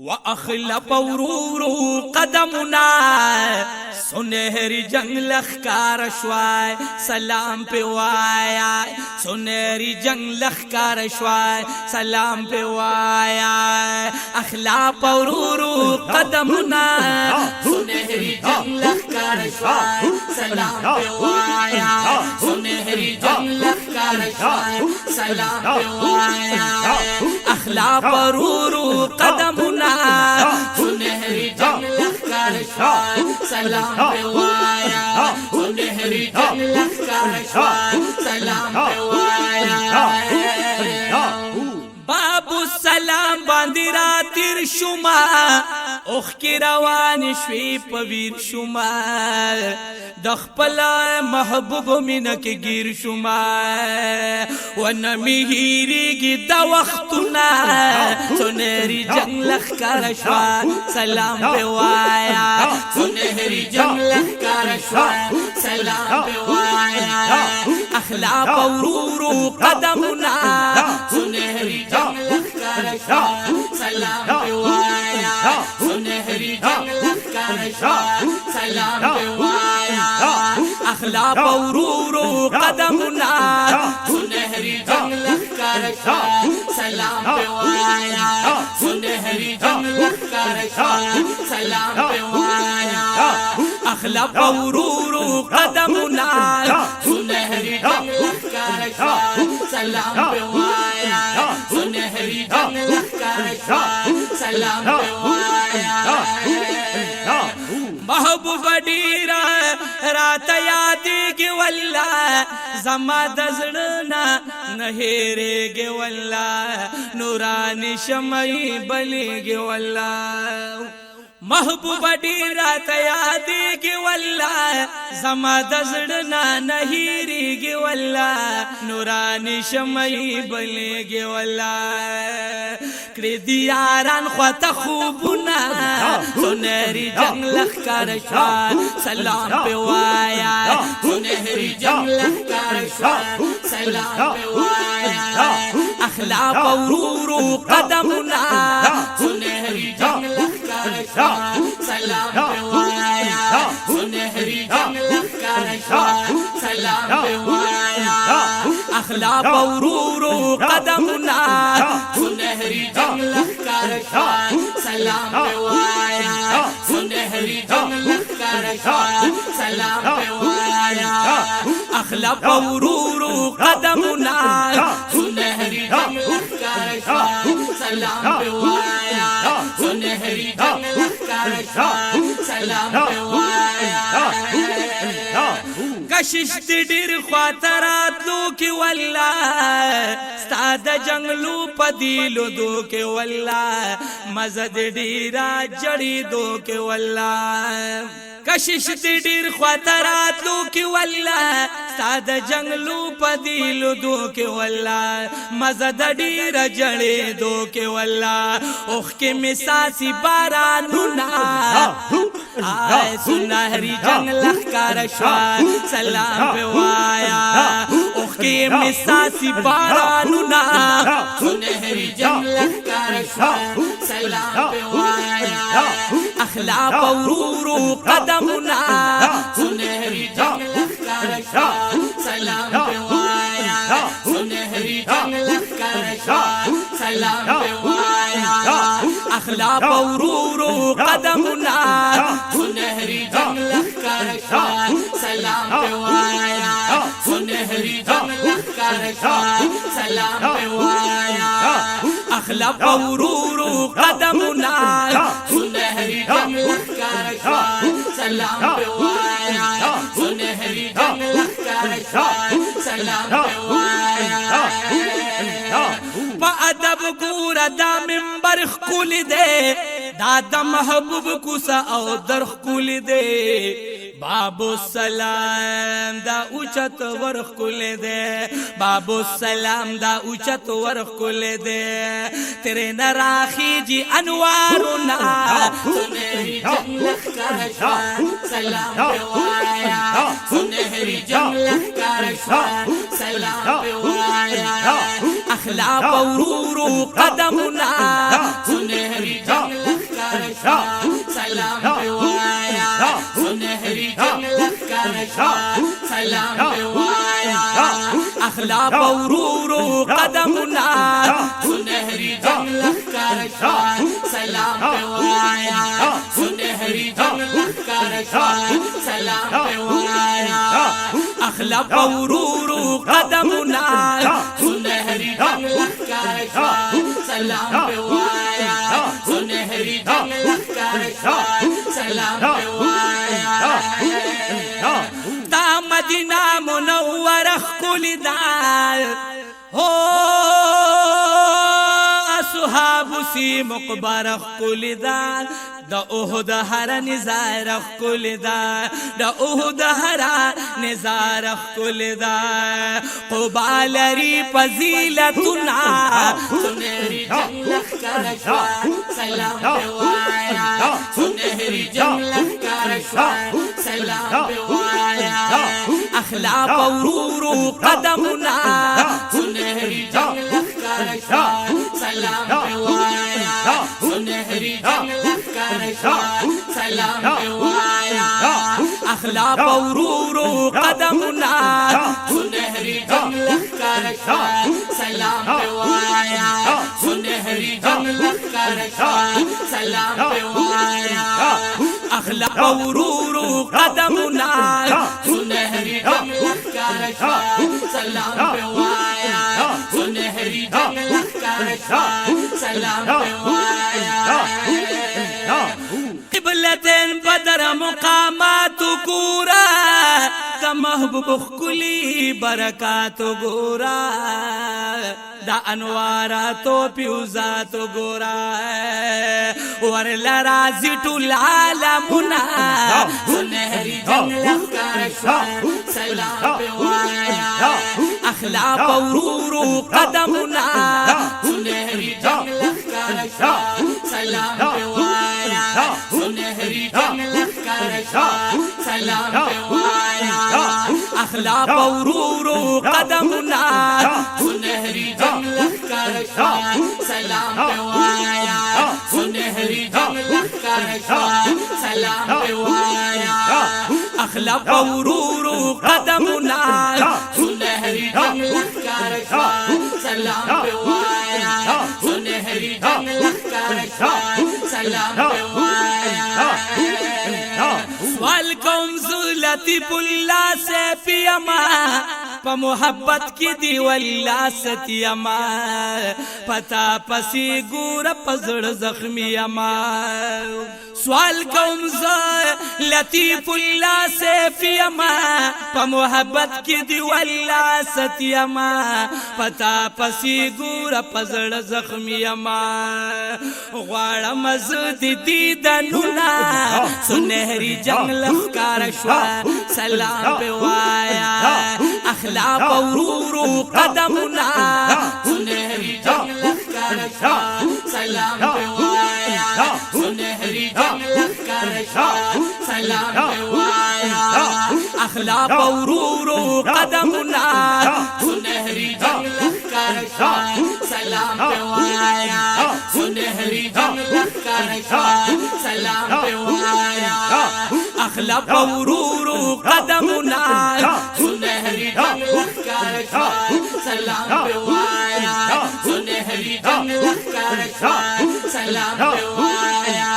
واخلف ورورو قدمنا سنهری جنگ لخکار شوای سلام پہ وایا سنهری جنگ لخکار شوای سلام پہ وایا اخلاف ورورو قدمنا سنهری جنگ لخکار شوای سلام پہ وایا سنهری جنگ لخکار شوای سلام پہ وایا اخلاف ورورو قدمنا سنهری جنگ لخکار شوای سلام پہ وایا سنهری جنگ لخکار شوای سلام پہ وایا باب السلام باندې را تیر شما اوخ کی روان شوی پویر شما د خپل محبوب مینه کې گیر شما ونمی هیریږي د وختونه سنهری جنگ لخکار شوای سلام پہ وایا سنهری جنگ لخکار شوای سلام پہ وایا اخلاق ورورو قدمنا سنهری جنگ لخکار شوای سلام پہ وایا سنهری جنگ لخکار شوای سلام پہ وایا اخلاق ورورو قدمنا سنهری جنگ لخکار شوای سلام پہ وایا سنهری جنگ لخکار شوای سلام پہ وایا اخلاق ورورو قدمنا سنهری جنگ لخکار شوای سلام پہ وایا سنهری جنگ لخکار شوای سلام پہ وایا محبوب ډیرا رات یادېږي والله زما د زړه نه هېرېږي والله نوراني شمعې بلېږي والله محبوب ډیرا ته یادېږي والله زما د زړه نه هېرېږي والله نوراني شمعې بلېږي والله کړې دي یاران خواته خوبونه سنهری جنگ لخکار شوای سلام پہ وایا سنهری جنگ لخکار شوای سلام پہ وایا اخلاق ورورو قدمنا سنهری جنگ لخکار شوای سلام پہ وایا سنهری جنگ لخکار شوای سلام پہ وایا اخلاق ورورو قدمنا سنهری جنگ لخکار شوای سلام پہ وایا سنهری جنگ لخکار شوای سلام پہ وایا اخلاق ورورو قدمنا سنهری جنگ لخکار شوای سلام پہ وایا سنهری جنگ لخکار شوای سلام پہ وایا کشش ډیر خاطراتو کې والله ستا د جنگلو پدیلو دو کې والله مزد ډیرا جړې دو کې والله کشش ډیر خاطراتو کې والله ستا د جنگلو پدیلو دو کې والله مزد ډیرا جړې دو کې والله اوخ کې مساسی بارانونه آئے سنهری جنگ لخکار شوای سلام پہ وایا اوخ کے مساسی بارانونا سنهری جنگ لخکار شوای سلام پہ وایا اخلاق ورورو قدمنا سنهری جنگ لخکار شوای سلام پہ وایا سنهری جنگ لخکار شوای سلام پہ وایا اخلاق ورورو قدمنا سنهری جنگ لخکار شوای سلام پہ وایا سنهری جنگ لخکار شوای سلام پہ وایا اخلاق ورورو قدمنا سنهری جنگ لخکار شوای سلام پہ وایا سنهری جنگ لخکار شوای سلام پہ وایا پا ادب گورا دا منبر خکول دے دادا محبوب کوسا او در خکول دے بابو السلام دا اوچت ورخ کل دے بابو السلام دا اوچت ورخ کل دے تیرے نراخی جی انوارنا سنہری جنگ لخکار شوای سلام پہ وایا سنہری جنگ لخکار شوای سلام پہ وایا اخلاق ورورو قدمنا سنہری جنگ شوا سلام په وایا سنهری جنگ لخکار شوا سلام په وایا اخلاق ورورو قدمنا سنهری جنگ لخکار شوا سلام په وایا سنهری جنگ لخکار شوا سلام په وایا اخلاق ورورو قدمنا سنهری جنگ لخکار شوا سلام په وایا سنهری جنگ لخکار شوا سلام په وایا دا مدینہ منوره ښکلې ده هو اصحاب سیمو قبره ښکلې ده د احد هره نظاره ښکلې ده د احد هره نظاره ښکلې ده قبا لري فضیلتونه سنهری جنگ لخکار شوا سلام په وایا سنهری جنگ لخکار شوا سلام په وایا اخلاق ورورو قدمنا سنهری جنگ لخکار شوا سلام په وایا سنهری جنگ لخکار شوا سلام په وایا اخلاق ورورو قدمنا سنهری جنگ لخکار شوا سلام په وایا سنهری جنگ لخکار شوا سلام په وایا اخلاق ورورو قدمنا سنهری جنگ لخکار شوا سلام په وایا سنهری جنگ لخکار شوا سلام په وایا قبلتين بدر مقامات ګورا د محبوب خلی برکات ګورا دا انوارات پیوزات ګورا ورلا رازی ټول عالمنا سنهری جنگ لخکار شوا سلام په وایا اخلاق ورورو قدمنا سنهری جنگ لخکار شوا سلام په وایا سنهری جنگ لخکار شوا سلام په وایا اخلاق ورورو قدمنا سنهری جنگ لخکار شوا سلام په وایا سنهری جنگ لخکار شوا سلام په وایا اخلاق ورورو قدمنا سنهری جنگ لخکار شوا سلام په وایا سنهری جنگ لخکار شوا سلام په وایا سوال کوم لطیف الله سے پیما پا محبت کی دی والله ستیما پتا پسی ګور پزړ زخمی اما سوال کوم ز لطیف الله سے پیما پا محبت کی دی والله ستیما پتا پسی ګور پزړ زخمی اما غواړم زد دیدنونا سنهری جنگ لخکار شوا سلام په وایا اخلاق ورورو قدمنا سنهری جنگ لخکار شوا سلام په وایا سنهری جنگ لخکار شوا سلام په وایا اخلاق ورورو قدمنا سنهری جنگ لخکار شوا سلام په وایا سنهری جنگ لخکار شوا سلام په وایا اخلاق ورورو قدمنا سنهری جنگ لخکار شوا سلام په وایا سنهری جنگ لخکار شوا سلام په وایا